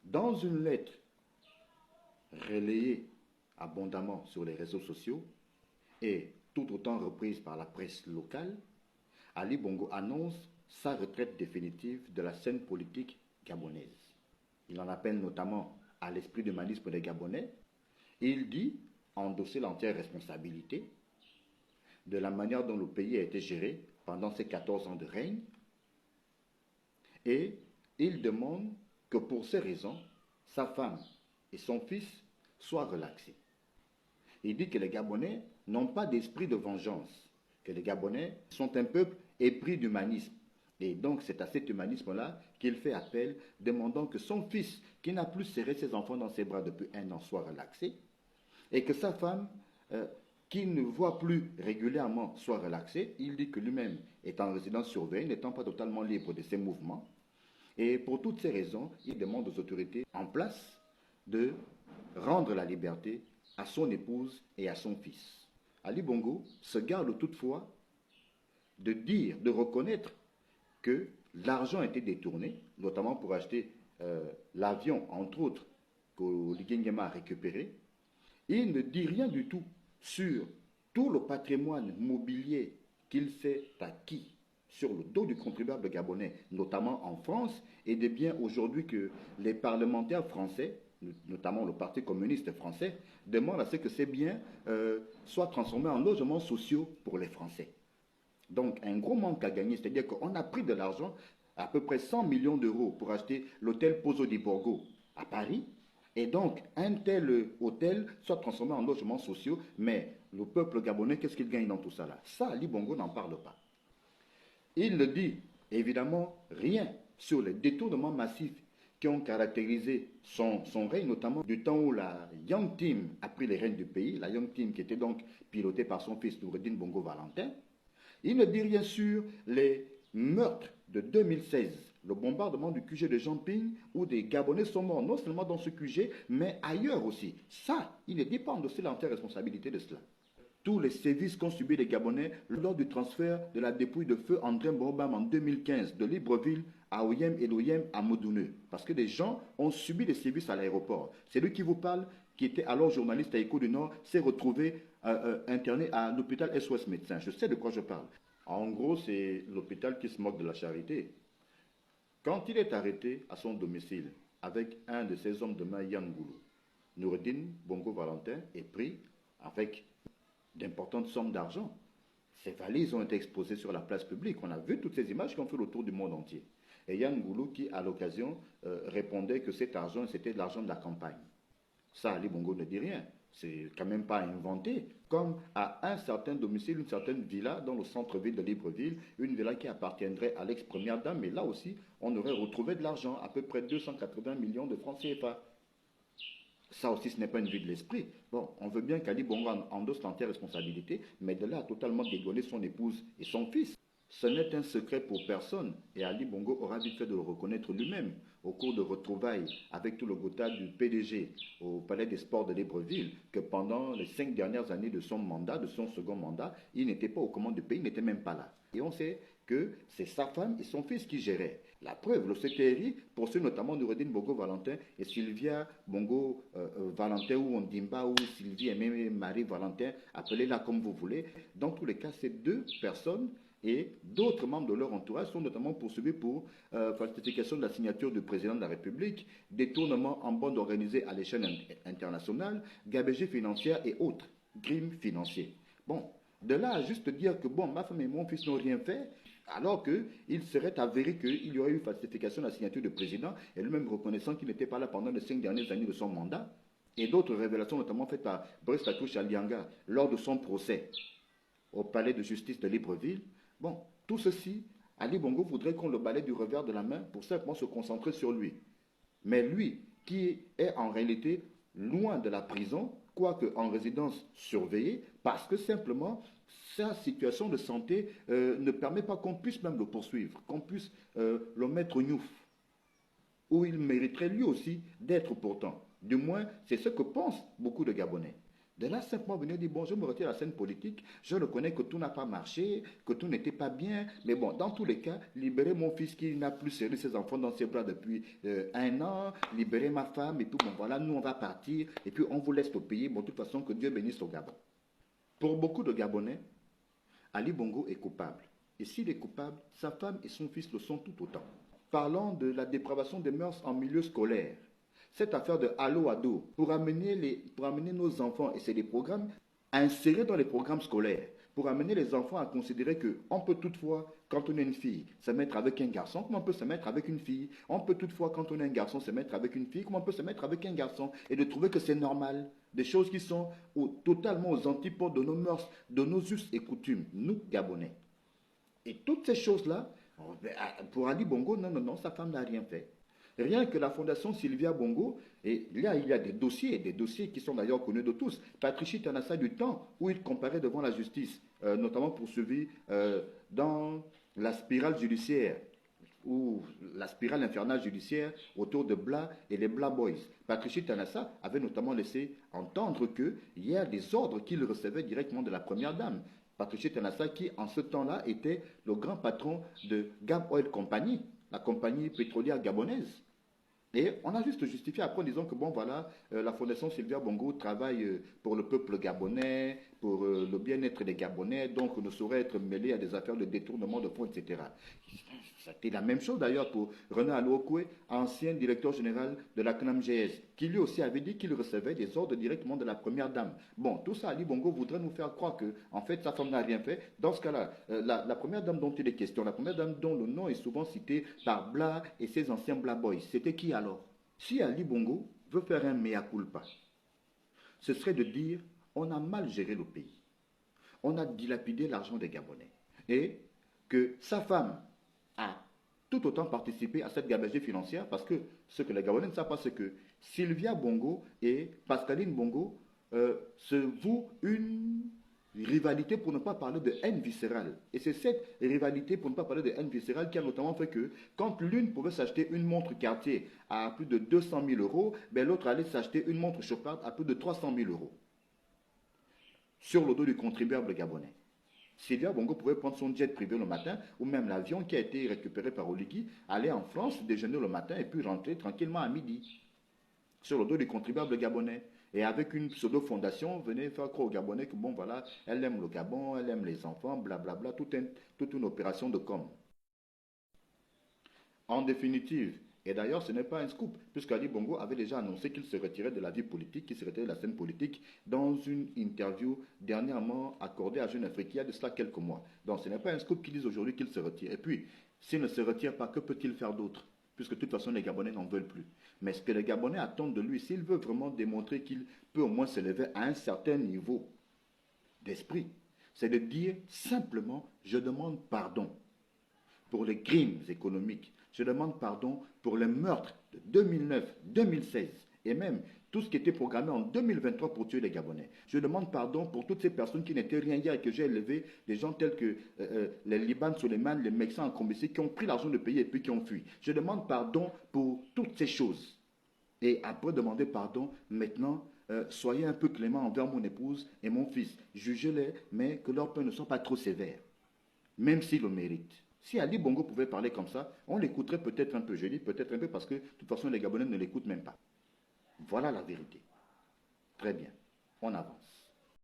Dans une lettre relayée abondamment sur les réseaux sociaux et tout autant reprise par la presse locale, Ali Bongo annonce sa retraite définitive de la scène politique gabonaise. Il en appelle notamment à l'esprit de humanisme des Gabonais. Il dit endosser l'entière responsabilité de la manière dont le pays a été géré pendant ces 14 ans de règne. Et il demande que pour ces raisons, sa femme et son fils soient relaxés. Il dit que les Gabonais n'ont pas d'esprit de vengeance, que les Gabonais sont un peuple épris d'humanisme. Et donc c'est à cet humanisme-là qu'il fait appel, demandant que son fils, qui n'a plus serré ses enfants dans ses bras depuis 1 an, soit relaxé, et que sa femme, qui ne voit plus régulièrement, soit relaxée. Il dit que lui-même est en résidence surveillée, n'étant pas totalement libre de ses mouvements. Et pour toutes ces raisons, il demande aux autorités en place de rendre la liberté à son épouse et à son fils. Ali Bongo se garde toutefois de dire, de reconnaître que l'argent a été détourné, notamment pour acheter l'avion, entre autres, qu'Oligui Nguema a récupéré. Il ne dit rien du tout sur tout le patrimoine mobilier qu'il s'est acquis sur le dos du contribuable gabonais, notamment en France, et des biens aujourd'hui que les parlementaires français, notamment le Parti communiste français, demandent à ce que ces biens soient transformés en logements sociaux pour les Français. Donc un gros manque à gagner, c'est-à-dire qu'on a pris de l'argent, à peu près 100 millions d'euros pour acheter l'hôtel Pozo di Borgo à Paris, et donc un tel hôtel soit transformé en logements sociaux, mais le peuple gabonais, qu'est-ce qu'il gagne dans tout ça là? Ça, Ali Bongo n'en parle pas. Il ne dit évidemment rien sur les détournements massifs qui ont caractérisé son règne, notamment du temps où la Young Team a pris les rênes du pays, la Young Team qui était donc pilotée par son fils Noureddine Bongo Valentin. Il ne dit rien sur les meurtres de 2016, le bombardement du QG de Jamping, où des Gabonais sont morts, non seulement dans ce QG, mais ailleurs aussi. Ça, il ne dit pas endosser l'entière responsabilité de cela. Tous les sévices qu'ont subis les Gabonais lors du transfert de la dépouille de feu André Mbobam en 2015 de Libreville à Oyem et d'Oyem à Modouneux. Parce que des gens ont subi des sévices à l'aéroport. C'est lui qui vous parle, qui était alors journaliste à Écho du Nord, s'est retrouvé interné à l'hôpital SOS Médecins. Je sais de quoi je parle. En gros, c'est l'hôpital qui se moque de la charité. Quand il est arrêté à son domicile avec un de ses hommes de main, Yann Goulou, Noureddine Bongo Valentin est pris avec d'importantes sommes d'argent. Ces valises ont été exposées sur la place publique. On a vu toutes ces images qui ont fait le tour du monde entier. Et Yann Goulou qui, à l'occasion, répondait que cet argent, c'était de l'argent de la campagne. Ça, Ali Bongo ne dit rien. C'est quand même pas inventé. Comme à un certain domicile, une certaine villa dans le centre-ville de Libreville, une villa qui appartiendrait à l'ex-première dame, mais là aussi, on aurait retrouvé de l'argent, à peu près 280 millions de francs CFA. Ça aussi, ce n'est pas une vue de l'esprit. Bon, on veut bien qu'Ali Bongo endosse l'entière responsabilité, mais de là à totalement dégoler son épouse et son fils. Ce n'est un secret pour personne, et Ali Bongo aura vite fait de le reconnaître lui-même au cours de retrouvailles avec tout le gotha du PDG au Palais des Sports de Libreville, que pendant les 5 dernières années de son mandat, de son second mandat, il n'était pas aux commandes du pays, il n'était même pas là. Et on sait que c'est sa femme et son fils qui géraient. La preuve, le CTRI poursuit notamment Noureddine Bongo Valentin et Sylvia Bongo Valentin ou Ondimba ou Sylvie et même Marie Valentin, appelez-la comme vous voulez. Dans tous les cas, ces deux personnes et d'autres membres de leur entourage sont notamment poursuivis pour falsification de la signature du président de la République, détournement en bande organisée à l'échelle internationale, gabegie financière et autres, crimes financiers. Bon, de là à juste dire que bon, ma femme et mon fils n'ont rien fait, alors qu'il serait avéré qu'il y aurait eu falsification de la signature du président, et lui-même reconnaissant qu'il n'était pas là pendant les 5 dernières années de son mandat, et d'autres révélations notamment faites par Brice Tatouche Alianga lors de son procès au palais de justice de Libreville. Bon, tout ceci, Ali Bongo voudrait qu'on le balaye du revers de la main pour simplement se concentrer sur lui. Mais lui, qui est en réalité loin de la prison, quoique en résidence surveillée, parce que simplement sa situation de santé ne permet pas qu'on puisse même le poursuivre, qu'on puisse le mettre au gnouf, où il mériterait lui aussi d'être pourtant. Du moins, c'est ce que pensent beaucoup de Gabonais. De là, simplement venir dire, bon, je me retire de la scène politique, je reconnais que tout n'a pas marché, que tout n'était pas bien, mais bon, dans tous les cas, libérer mon fils qui n'a plus serré ses enfants dans ses bras depuis 1 an, libérer ma femme, et puis bon, voilà, nous on va partir, et puis on vous laisse au pays, bon, de toute façon, que Dieu bénisse au Gabon. Pour beaucoup de Gabonais, Ali Bongo est coupable. Et s'il est coupable, sa femme et son fils le sont tout autant. Parlons de la dépravation des mœurs en milieu scolaire. Cette affaire de Allo Ado, pour amener nos enfants, et c'est des programmes, à insérer dans les programmes scolaires, pour amener les enfants à considérer qu'on peut toutefois, quand on est une fille, se mettre avec un garçon, comme on peut se mettre avec une fille. On peut toutefois, quand on est un garçon, se mettre avec une fille, comme on peut se mettre avec un garçon. Et de trouver que c'est normal. Des choses qui sont totalement aux antipodes de nos mœurs, de nos us et coutumes, nous, Gabonais. Et toutes ces choses-là, pour Ali Bongo, non, non, non, sa femme n'a rien fait. Rien que la fondation Sylvia Bongo, et là il y a des dossiers qui sont d'ailleurs connus de tous. Patricia Tanassa du temps où il comparait devant la justice, notamment poursuivi dans la spirale judiciaire, ou la spirale infernale judiciaire autour de Bla et les Bla Boys. Patricia Tanassa avait notamment laissé entendre qu'il y a des ordres qu'il recevait directement de la première dame. Patricia Tanassa qui, en ce temps-là, était le grand patron de Gab Oil Company, la compagnie pétrolière gabonaise. Et on a juste justifié après en disant que bon voilà, la fondation Sylvia Bongo travaille pour le peuple gabonais, pour le bien-être des Gabonais, donc ne saurait être mêlé à des affaires de détournement de fonds, etc. C'était la même chose d'ailleurs pour René Alouokwe, ancien directeur général de la CNAMGS, qui lui aussi avait dit qu'il recevait des ordres directement de la première dame. Bon, tout ça, Ali Bongo voudrait nous faire croire que, en fait, sa femme n'a rien fait. Dans ce cas-là, la première dame dont il est question, la première dame dont le nom est souvent cité par Bla et ses anciens Bla Boys, c'était qui alors? Si Ali Bongo veut faire un mea culpa, ce serait de dire on a mal géré le pays, on a dilapidé l'argent des Gabonais, et que sa femme a tout autant participé à cette gabegie financière, parce que ce que les Gabonais ne savent pas, c'est que Sylvia Bongo et Pascaline Bongo se vouent une rivalité, pour ne pas parler de haine viscérale. Et c'est cette rivalité, pour ne pas parler de haine viscérale, qui a notamment fait que quand l'une pouvait s'acheter une montre Cartier à plus de 200 000 euros, ben l'autre allait s'acheter une montre Chopard à plus de 300 000 euros. Sur le dos du contribuable gabonais. Sylvia Bongo pouvait prendre son jet privé le matin, ou même l'avion qui a été récupéré par Oligui, aller en France, déjeuner le matin et puis rentrer tranquillement à midi. Sur le dos du contribuable gabonais. Et avec une pseudo-fondation, venez faire croire aux Gabonais que bon voilà, elle aime le Gabon, elle aime les enfants, blablabla, toute une opération de com. En définitive, et d'ailleurs ce n'est pas un scoop, puisqu'Ali Bongo avait déjà annoncé qu'il se retirait de la vie politique, qu'il se retirait de la scène politique dans une interview dernièrement accordée à Jeune Afrique, il y a de cela quelques mois. Donc ce n'est pas un scoop qu'ils disent aujourd'hui qu'il se retire. Et puis, s'il ne se retire pas, que peut-il faire d'autre? Puisque de toute façon les Gabonais n'en veulent plus. Mais ce que les Gabonais attendent de lui, s'il veut vraiment démontrer qu'il peut au moins s'élever à un certain niveau d'esprit, c'est de dire simplement « je demande pardon » pour les crimes économiques. Je demande pardon pour les meurtres de 2009, 2016 et même tout ce qui était programmé en 2023 pour tuer les Gabonais. Je demande pardon pour toutes ces personnes qui n'étaient rien hier et que j'ai élevé, des gens tels que les Liban Suleiman, les Mexicains en Combécy qui ont pris l'argent du pays et puis qui ont fui. Je demande pardon pour toutes ces choses. Et après demander pardon, maintenant, soyez un peu clément envers mon épouse et mon fils. Jugez-les, mais que leur peine ne soit pas trop sévère, même s'ils le méritent. Si Ali Bongo pouvait parler comme ça, on l'écouterait peut-être un peu. Je dis peut-être un peu parce que de toute façon les Gabonais ne l'écoutent même pas. Voilà la vérité. Très bien, on avance.